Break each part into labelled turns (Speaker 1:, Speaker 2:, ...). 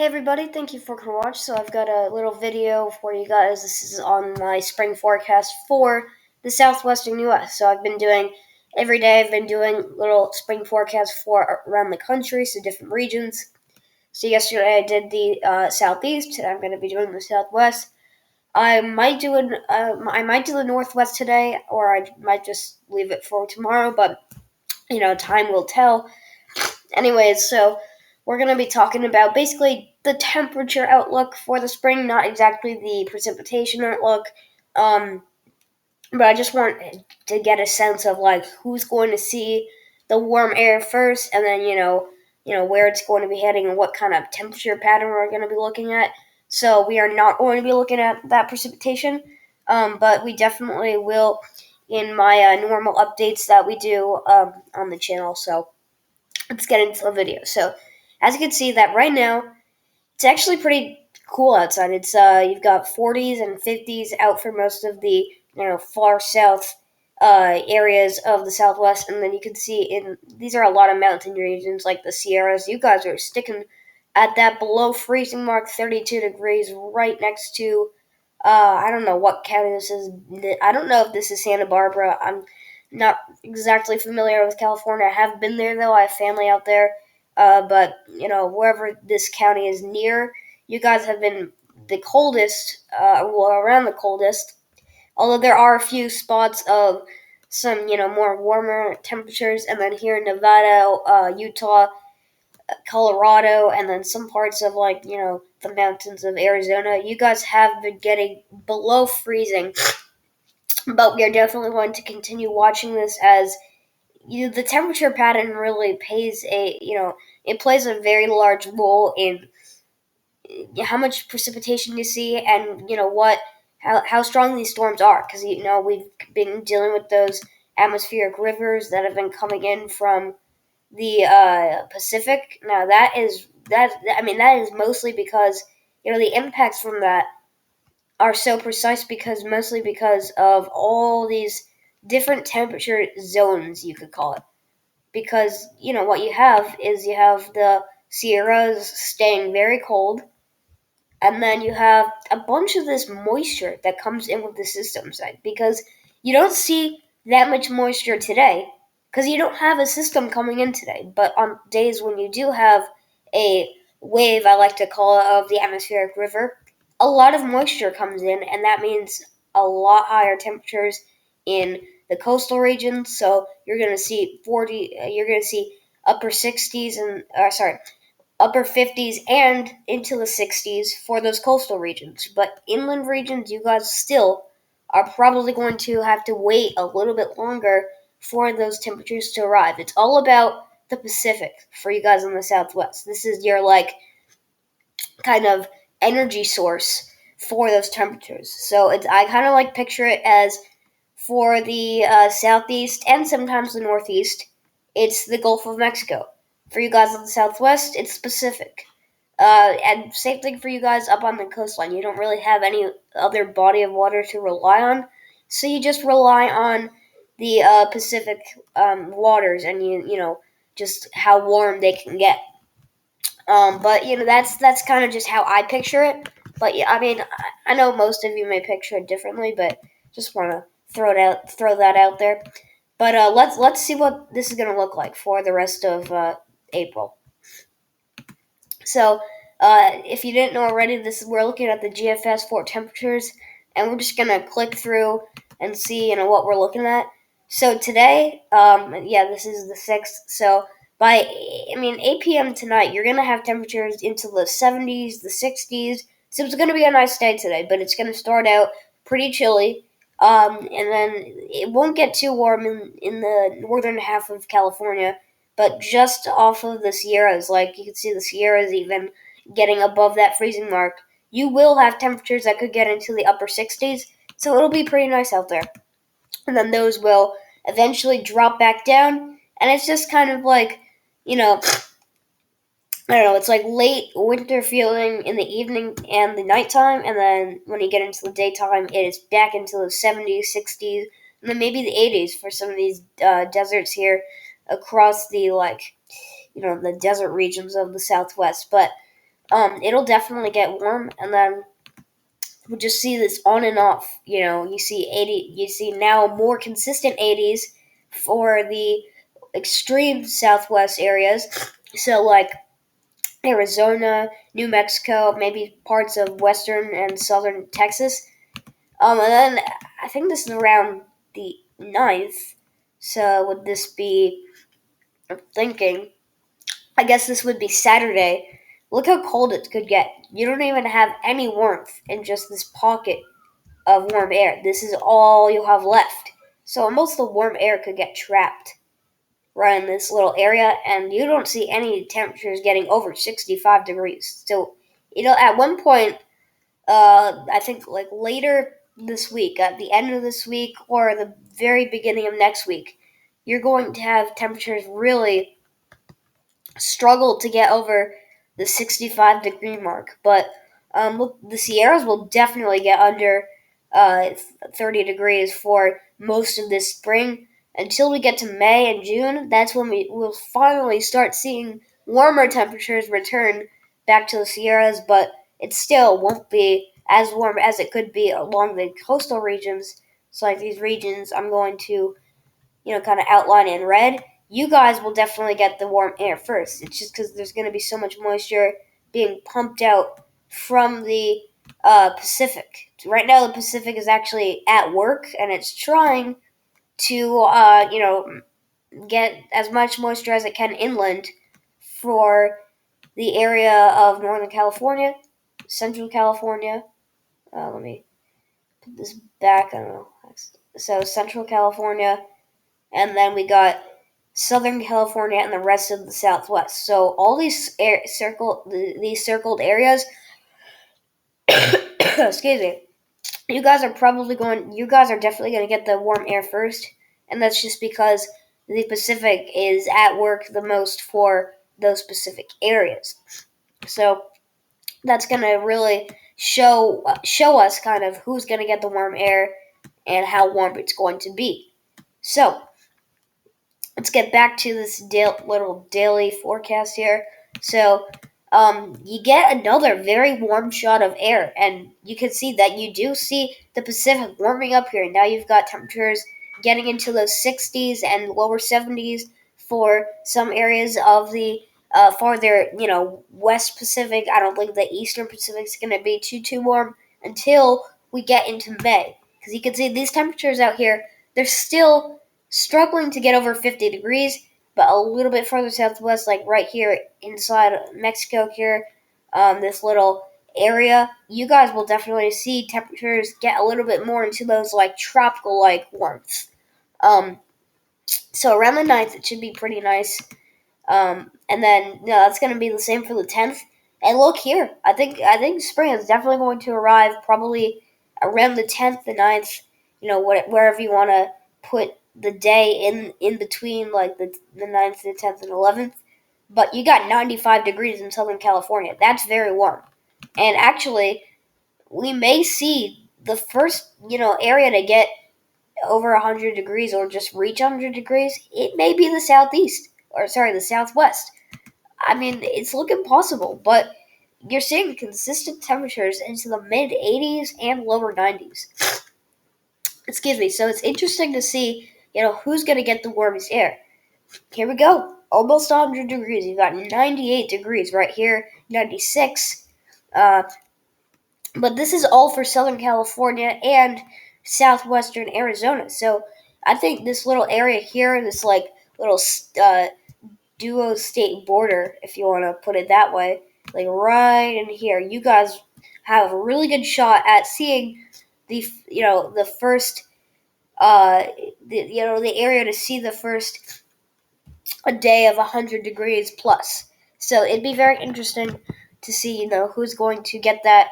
Speaker 1: Hey everybody, thank you for watching. So I've got a little video for you guys. This is on my spring forecast for the Southwestern US. So every day I've been doing little spring forecasts for around the country, so different regions. So yesterday I did the Southeast, today I'm going to be doing the Southwest. I might do the Northwest today, or I might just leave it for tomorrow, but time will tell. Anyways, so we're going to be talking about basically the temperature outlook for the spring, not exactly the precipitation outlook. Um, but I just want to get a sense of like who's going to see the warm air first, and then where it's going to be heading and what kind of temperature pattern we're going to be looking at. So we are not going to be looking at that precipitation, but we definitely will in my normal updates that we do on the channel. So let's get into the video. So, as you can see, that right now it's actually pretty cool outside. It's you've got 40s and 50s out for most of the far south areas of the Southwest, and then you can see in these are a lot of mountain regions like the Sierras. You guys are sticking at that below freezing mark, 32 degrees, right next to. I don't know what county this is. I don't know if this is Santa Barbara. I'm not exactly familiar with California. I have been there though. I have family out there. But wherever this county is near, you guys have been the coldest, around the coldest. Although there are a few spots of some, more warmer temperatures, and then here in Nevada, Utah, Colorado, and then some parts of the mountains of Arizona, you guys have been getting below freezing. But we are definitely going to continue watching this as the temperature pattern really it plays a very large role in how much precipitation you see, and how strong these storms are, because we've been dealing with those atmospheric rivers that have been coming in from the Pacific. Now that is mostly because the impacts from that are so precise, because mostly because of all these different temperature zones, you could call it. Because what you have the Sierras staying very cold, and then you have a bunch of this moisture that comes in with the system side, because you don't see that much moisture today because you don't have a system coming in today. But on days when you do have a wave, I like to call it, of the atmospheric river, a lot of moisture comes in, and that means a lot higher temperatures in the coastal regions. So you're going to see upper 60s and upper 50s and into the 60s for those coastal regions. But inland regions, you guys still are probably going to have to wait a little bit longer for those temperatures to arrive. It's all about the Pacific for you guys in the Southwest. This is your kind of energy source for those temperatures. So I kind of picture it as for the Southeast and sometimes the Northeast, it's the Gulf of Mexico. For you guys in the Southwest, it's Pacific. And same thing for you guys up on the coastline. You don't really have any other body of water to rely on, so you just rely on the Pacific waters, and just how warm they can get. But that's kind of just how I picture it. But yeah, I know most of you may picture it differently, but just want to throw that out there. But let's see what this is gonna look like for the rest of April. So, if you didn't know already, we're looking at the GFS for temperatures, and we're just gonna click through and see what we're looking at. So today, this is the 6th. So by 8 p.m. tonight, you're gonna have temperatures into the 70s, the 60s. So it's gonna be a nice day today, but it's gonna start out pretty chilly. And then it won't get too warm in the northern half of California, but just off of the Sierras, like you can see the Sierras even getting above that freezing mark, you will have temperatures that could get into the upper 60s, so it'll be pretty nice out there. And then those will eventually drop back down, and it's just kind of I don't know, it's like late winter feeling in the evening and the nighttime, and then when you get into the daytime, it is back into the 70s, 60s, and then maybe the 80s for some of these deserts here across the the desert regions of the Southwest. But it'll definitely get warm, and then we'll just see this on and off. You see 80. You see now more consistent 80s for the extreme southwest areas. So like Arizona, New Mexico, maybe parts of western and southern Texas. And then I think this is around the 9th. So would this be? I'm thinking. I guess this would be Saturday. Look how cold it could get. You don't even have any warmth in just this pocket of warm air. This is all you have left. So most of the warm air could get trapped right in this little area, and you don't see any temperatures getting over 65 degrees. So, at one point, I think like later this week, at the end of this week, or the very beginning of next week, you're going to have temperatures really struggle to get over the 65-degree mark. But the Sierras will definitely get under 30 degrees for most of this spring. Until we get to May and June, that's when we will finally start seeing warmer temperatures return back to the Sierras, but it still won't be as warm as it could be along the coastal regions. So, like these regions, I'm going to kind of outline in red. You guys will definitely get the warm air first. It's just because there's going to be so much moisture being pumped out from the Pacific. Right now, the Pacific is actually at work, and it's trying to, get as much moisture as it can inland for the area of Northern California, Central California. Let me put this back. I don't know. So Central California, and then we got Southern California and the rest of the Southwest. So all these circled areas, excuse me, you guys are definitely going to get the warm air first, and that's just because the Pacific is at work the most for those specific areas. So that's going to really show us kind of who's going to get the warm air and how warm it's going to be. So let's get back to this little daily forecast here. So, you get another very warm shot of air, and you can see that you do see the Pacific warming up here. Now you've got temperatures getting into those 60s and lower 70s for some areas of the farther, West Pacific. I don't think the Eastern Pacific is going to be too warm until we get into May, because you can see these temperatures out here. They're still struggling to get over 50 degrees, but a little bit further southwest, like right here inside Mexico here, this little area, you guys will definitely see temperatures get a little bit more into those like tropical-like warmth. So around the 9th, it should be pretty nice. And then that's going to be the same for the 10th. And look here, I think spring is definitely going to arrive probably around the 10th, the 9th, wherever you want to put the day in between, like the 9th, the 10th, and 11th. But you got 95 degrees in Southern California. That's very warm. And actually, we may see the first, area to get over 100 degrees or just reach 100 degrees. It may be the the Southwest. I mean, it's looking possible, but you're seeing consistent temperatures into the mid 80s and lower 90s. Excuse me. So it's interesting to see, who's going to get the warmest air. Here we go. Almost 100 degrees. You've got 98 degrees right here, 96. But this is all for Southern California and Southwestern Arizona. So I think this little area here, this like little duo state border, if you want to put it that way, like right in here, you guys have a really good shot at seeing the first the area to see the first a day of 100 degrees plus. So it'd be very interesting to see who's going to get that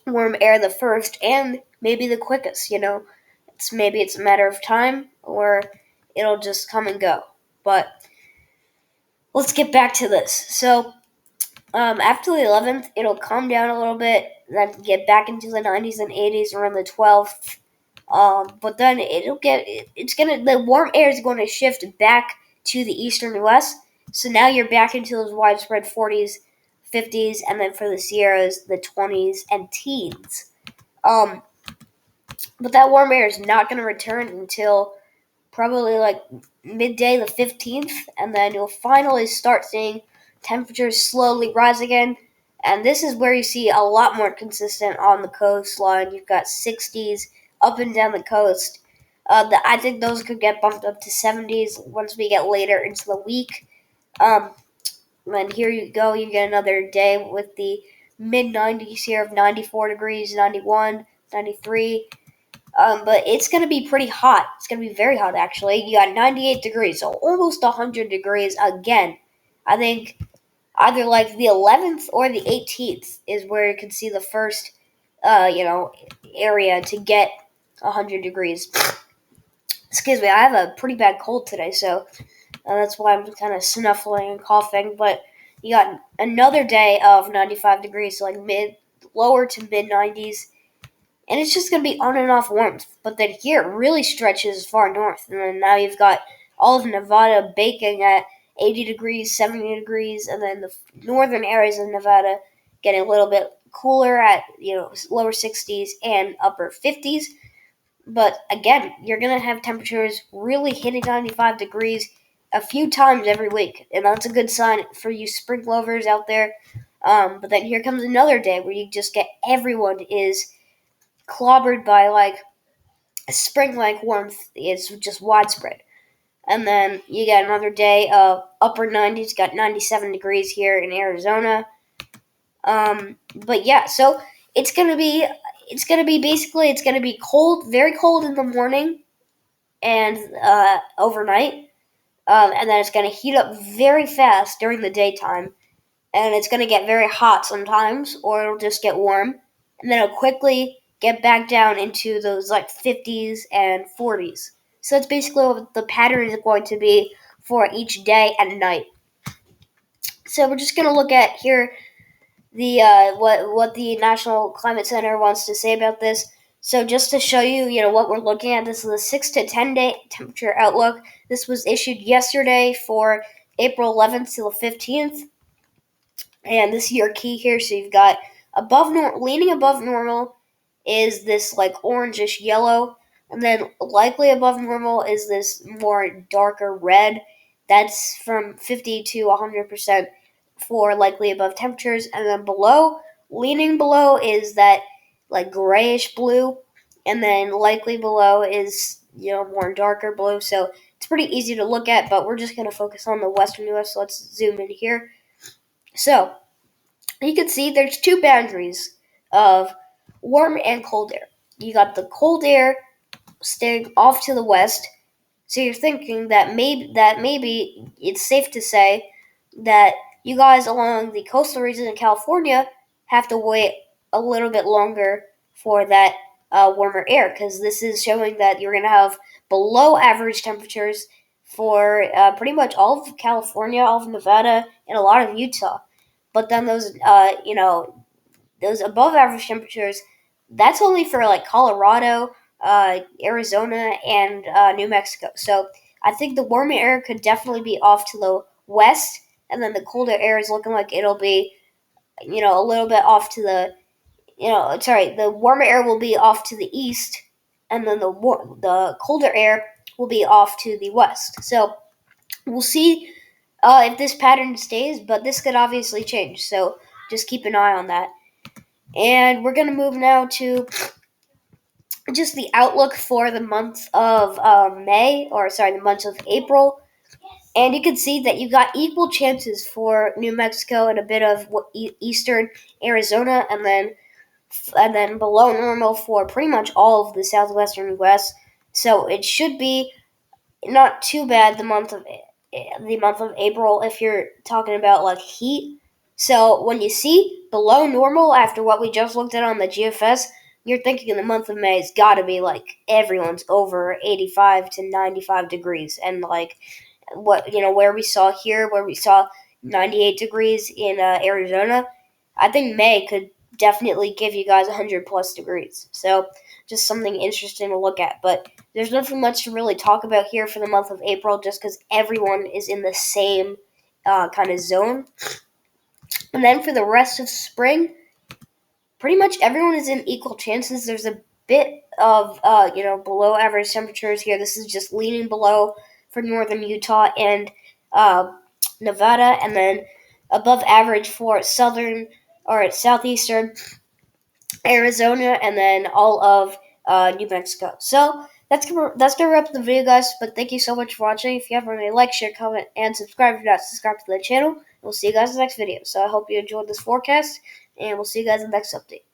Speaker 1: warm air the first and maybe the quickest. It's a matter of time, or it'll just come and go. But let's get back to this. So after the 11th, it'll calm down a little bit, then get back into the 90s and 80s around the 12th. But then the warm air is going to shift back to the eastern west. So now you're back into those widespread 40s 50s, and then for the Sierras, the 20s and teens. But that warm air is not going to return until probably like midday the 15th, and then you'll finally start seeing temperatures slowly rise again. And this is where you see a lot more consistent on the coastline. You've got 60s up and down the coast. I think those could get bumped up to 70s once we get later into the week. And here you go, you get another day with the mid 90s here of 94 degrees, 91, 93. But it's going to be pretty hot. It's going to be very hot, actually. You got 98 degrees, so almost 100 degrees again. I think either like the 11th or the 18th is where you can see the first, area to get 100 degrees. Excuse me, I have a pretty bad cold today, so that's why I'm kind of snuffling and coughing. But you got another day of 95 degrees, so like lower to mid 90s. And it's just going to be on and off warmth. But then here it really stretches far north. And then now you've got all of Nevada baking at 80 degrees, 70 degrees. And then the northern areas of Nevada getting a little bit cooler at, lower 60s and upper 50s. But again, you're going to have temperatures really hitting 95 degrees a few times every week. And that's a good sign for you spring lovers out there. But then here comes another day where you just get everyone is clobbered by like spring-like warmth. It's just widespread. And then you get another day of upper 90s. Got 97 degrees here in Arizona. But yeah, so it's gonna be cold, very cold in the morning and overnight. And then it's gonna heat up very fast during the daytime. And it's gonna get very hot sometimes, or it'll just get warm. And then it'll quickly get back down into those like 50s and 40s. So that's basically what the pattern is going to be for each day and night. So we're just going to look at here the what the National Climate Center wants to say about this. So just to show you, what we're looking at, this is a 6 to 10 day temperature outlook. This was issued yesterday for April 11th to the 15th. And this is your key here. So you've got leaning above normal is this like orangish yellow, and then likely above normal is this more darker red. That's from 50 to 100% for likely above temperatures, and then leaning below is that like grayish blue, and then likely below is more darker blue. So it's pretty easy to look at, but we're just going to focus on the western U.S. So let's zoom in here. So you can see there's two boundaries of warm and cold air. You got the cold air staying off to the west, so you're thinking that maybe it's safe to say that you guys along the coastal region in California have to wait a little bit longer for that warmer air, because this is showing that you're going to have below average temperatures for pretty much all of California, all of Nevada, and a lot of Utah. But then those above average temperatures, that's only for like Colorado, Arizona, and New Mexico. So I think the warmer air could definitely be off to the west, and then the colder air is looking like it'll be, a little bit off to the warmer air will be off to the east, and then the colder air will be off to the west. So we'll see if this pattern stays, but this could obviously change. So just keep an eye on that. And we're going to move now to just the outlook for the month of the month of April. And you can see that you got equal chances for New Mexico and a bit of eastern Arizona, and then below normal for pretty much all of the southwestern U.S. So it should be not too bad the month of April if you're talking about like heat. So when you see below normal after what we just looked at on the GFS, you're thinking in the month of May it's got to be like everyone's over 85 to 95 degrees, and like where we saw 98 degrees in Arizona. I think May could definitely give you guys 100 plus degrees. So just something interesting to look at. But there's nothing much to really talk about here for the month of April, just because everyone is in the same kind of zone. And then for the rest of spring, pretty much everyone is in equal chances. There's a bit of below average temperatures here. This is just leaning below for northern Utah and Nevada, and then above average for southeastern Arizona, and then all of New Mexico. So that's gonna wrap up the video, guys. But thank you so much for watching. If you have any, like, share, comment, and subscribe. If you're not subscribed to the channel, we'll see you guys in the next video. So I hope you enjoyed this forecast, and we'll see you guys in the next update.